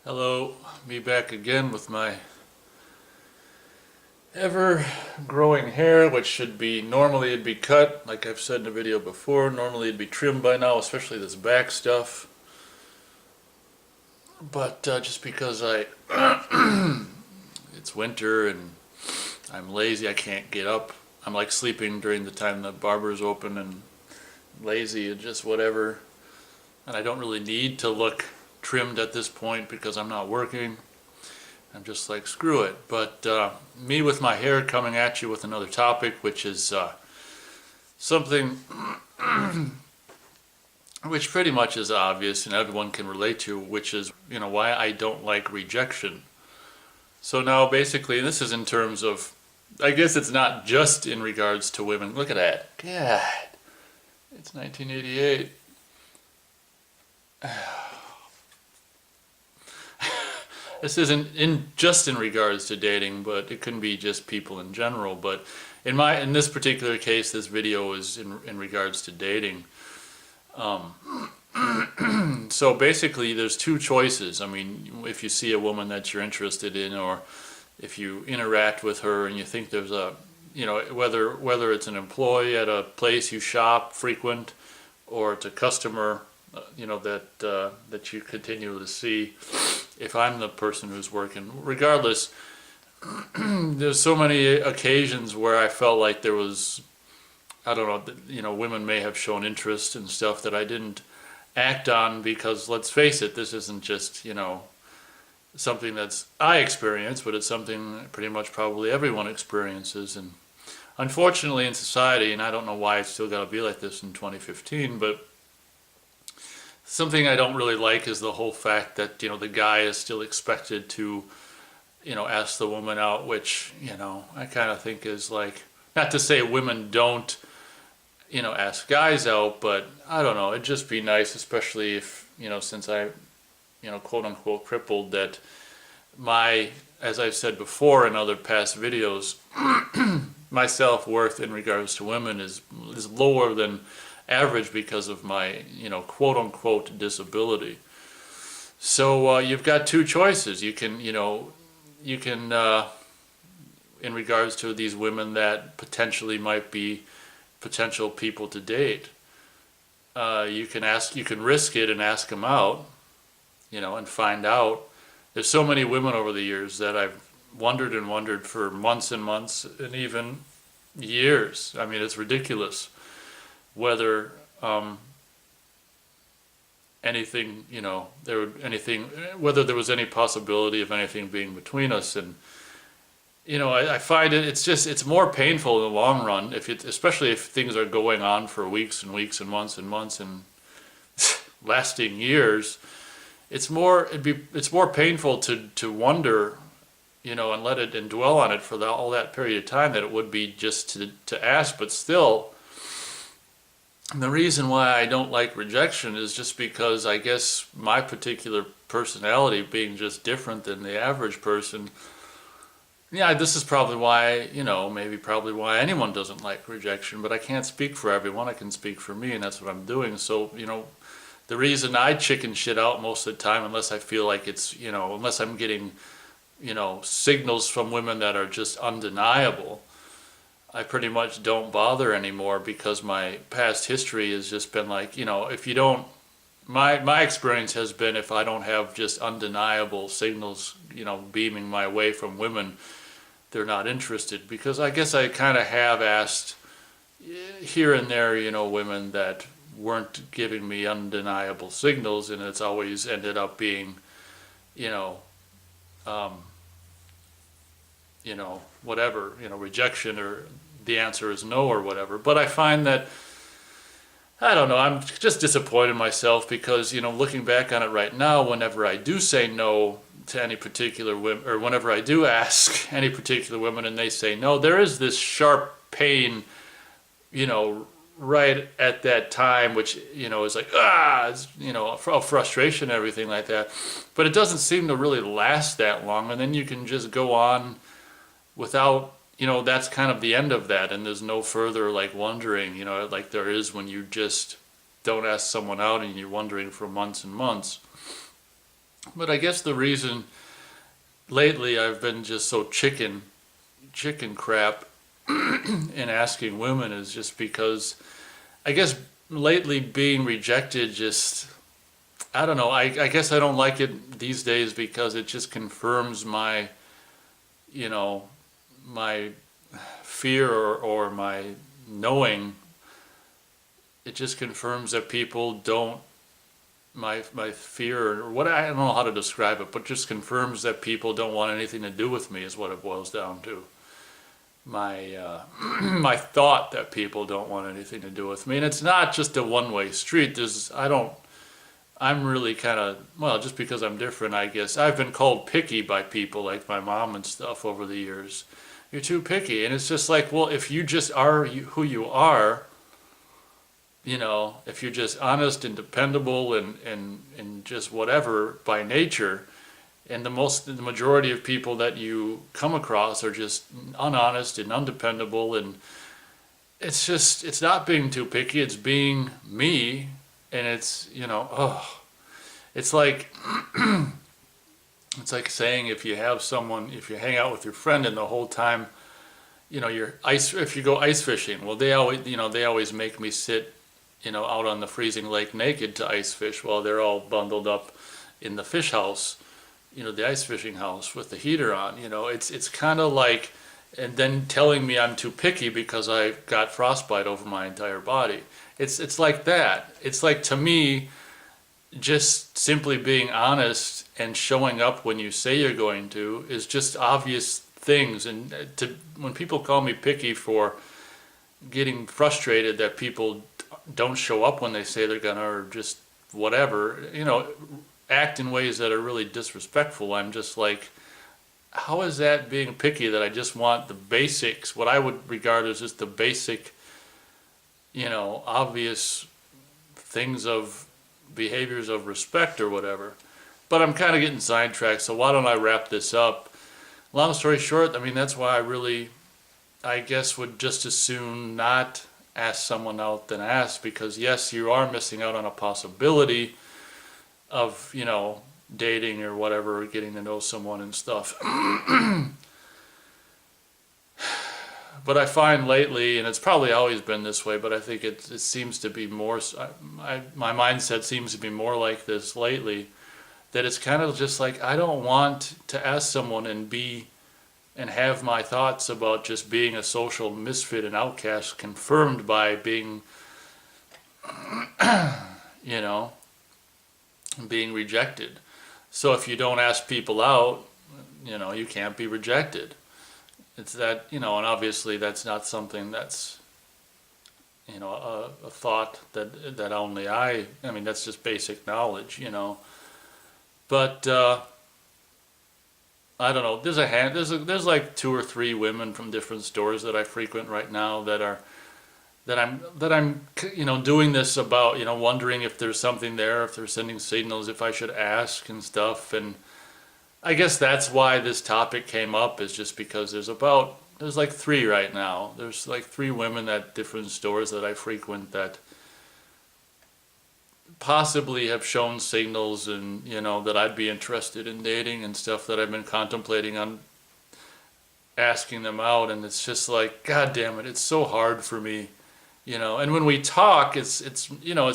Hello, me back again with my ever-growing hair, which should be, normally it'd be cut, like I've said in the video before. Normally it'd be trimmed by now, especially this back stuff. But just because it's winter and I'm lazy, I can't get up. I'm like sleeping during the time the barber's open and lazy and just whatever. And I don't really need to look trimmed at this point because I'm not working. I'm just like, screw it. But me with my hair coming at you with another topic, which is something which pretty much is obvious and everyone can relate to, which is, why I don't like rejection. So now basically this is in terms of, I guess it's not just in regards to women. Look at that. God, it's 1988. This isn't just in regards to dating, but it can be just people in general. But in this particular case, this video is in regards to dating. So basically, there's two choices. I mean, if you see a woman that you're interested in, or if you interact with her and you think there's a, whether it's an employee at a place you shop, frequent, or it's a customer, that you continue to see. If I'm the person who's working, regardless, there's so many occasions where I felt like there was, I don't know, women may have shown interest in stuff that I didn't act on because, let's face it, this isn't just, something that's I experience, but it's something pretty much probably everyone experiences. And unfortunately in society, and I don't know why it's still got to be like this in 2015, but something I don't really like is the whole fact that, the guy is still expected to, ask the woman out, which, I kind of think is like, not to say women don't, ask guys out, but I don't know, it'd just be nice, especially if, since I, quote unquote crippled, that as I've said before in other past videos, my self-worth in regards to women is lower than average because of my, quote unquote disability. So you've got two choices. You can, in regards to these women that potentially might be potential people to date, you can risk it and ask them out, and find out. There's so many women over the years that I've wondered and wondered for months and months and even years. I mean, it's ridiculous. Whether anything, whether there was any possibility of anything being between us. And I find it's more painful in the long run, especially if things are going on for weeks and weeks and months and lasting years. It's more painful to wonder, and let it and dwell on it for all that period of time that it would be just to ask. But still, the reason why I don't like rejection is just because I guess my particular personality being just different than the average person. Yeah, this is probably why, probably why anyone doesn't like rejection, but I can't speak for everyone. I can speak for me, and that's what I'm doing. So, the reason I chicken shit out most of the time, unless I feel like it's, unless I'm getting, signals from women that are just undeniable, I pretty much don't bother anymore, because my past history has just been like, if you don't, my experience has been, if I don't have just undeniable signals, beaming my way from women, they're not interested. Because I guess I kind of have asked here and there, women that weren't giving me undeniable signals, and it's always ended up being, whatever, rejection, or the answer is no, or whatever. But I find that, I don't know, I'm just disappointed in myself because, looking back on it right now, whenever I do say no to any particular women, or whenever I do ask any particular women and they say no, there is this sharp pain, right at that time, which, is like, frustration and everything like that. But it doesn't seem to really last that long, and then you can just go on without, that's kind of the end of that, and there's no further like wondering, like there is when you just don't ask someone out and you're wondering for months and months. But I guess the reason lately I've been just so chicken crap in asking women is just because I guess lately being rejected just, I don't know, I guess I don't like it these days because it just confirms my, you know, my fear or my knowing. It just confirms that people don't, my fear, or what, I don't know how to describe it, but just confirms that people don't want anything to do with me is what it boils down to. My my thought that people don't want anything to do with me, and it's not just a one-way street. I'm really kind of, well, just because I'm different, I guess. I've been called picky by people like my mom and stuff over the years. You're too picky. And it's just like, well, if you just are who you are, if you're just honest and dependable and just whatever by nature, and the majority of people that you come across are just unhonest and undependable, and it's not being too picky, it's being me. And it's like, it's like saying if you hang out with your friend and the whole time, if you go ice fishing, well, they always make me sit, out on the freezing lake naked to ice fish while they're all bundled up in the fish house, the ice fishing house with the heater on. It's kind of like, and then telling me I'm too picky because I got frostbite over my entire body. It's like that. It's like, to me, just simply being honest and showing up when you say you're going to is just obvious things. And when people call me picky for getting frustrated that people don't show up when they say they're gonna, or just whatever, act in ways that are really disrespectful, I'm just like, how is that being picky, that I just want the basics, what I would regard as just the basic, obvious things of behaviors of respect or whatever. But I'm kind of getting sidetracked, so why don't I wrap this up? Long story short, that's why I guess would just as soon not ask someone out than ask, because yes, you are missing out on a possibility of, dating or whatever, or getting to know someone and stuff. But I find lately, and it's probably always been this way, but I think it seems to be more, my mindset seems to be more like this lately, that it's kind of just like, I don't want to ask someone and have my thoughts about just being a social misfit and outcast confirmed by being, being rejected. So if you don't ask people out, you can't be rejected. It's that, and obviously that's not something that's, a thought that only that's just basic knowledge, But I don't know. There's like 2 or 3 women from different stores that I frequent right now that I'm doing this about, wondering if there's something there, if they're sending signals, if I should ask and stuff. And I guess that's why this topic came up, is just because there's like 3 right now. There's like 3 women at different stores that I frequent that possibly have shown signals, and that I'd be interested in dating and stuff, that I've been contemplating on asking them out. And it's just like, God damn it, it's so hard for me, and when we talk, it's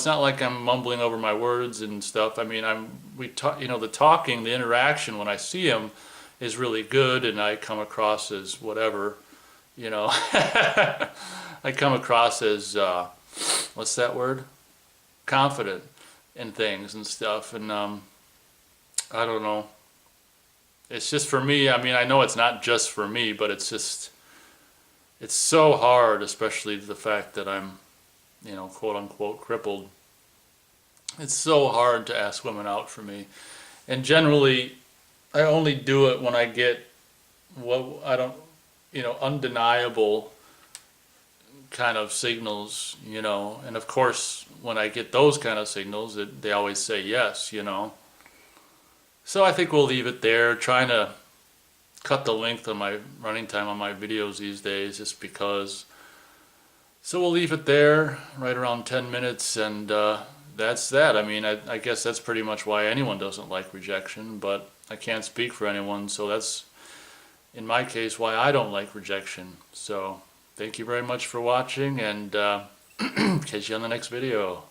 not like I'm mumbling over my words and stuff. We talk, the talking, the interaction when I see them is really good, and I come across as whatever, I come across as what's that word? Confident in things and stuff. And I don't know. It's just for me. I know it's not just for me, but it's so hard, especially the fact that I'm, quote unquote crippled. It's so hard to ask women out for me. And generally, I only do it when I get undeniable kind of signals, and of course, when I get those kind of signals, they always say yes, So I think we'll leave it there, trying to cut the length of my running time on my videos these days, just because. So we'll leave it there, right around 10 minutes, and that's that. I mean, I guess that's pretty much why anyone doesn't like rejection, but I can't speak for anyone, so that's, in my case, why I don't like rejection. So thank you very much for watching, and catch you on the next video.